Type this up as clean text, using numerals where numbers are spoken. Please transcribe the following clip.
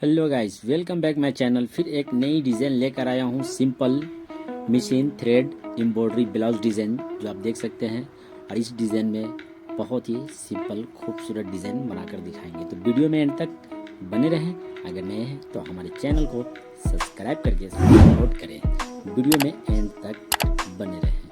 Hello guys, welcome back my channel. फिर एक नई डिज़ाइन लेकर आया हूँ। Simple machine thread embroidery blouse design जो आप देख सकते हैं। और इस डिज़ाइन में बहुत ही सिंपल खूबसूरत डिज़ाइन बनाकर दिखाएंगे, तो वीडियो में एंड तक बने रहें। अगर नए हैं तो हमारे चैनल को सब्सक्राइब करके सपोर्ट करें। वीडियो में एंड तक बने रहें।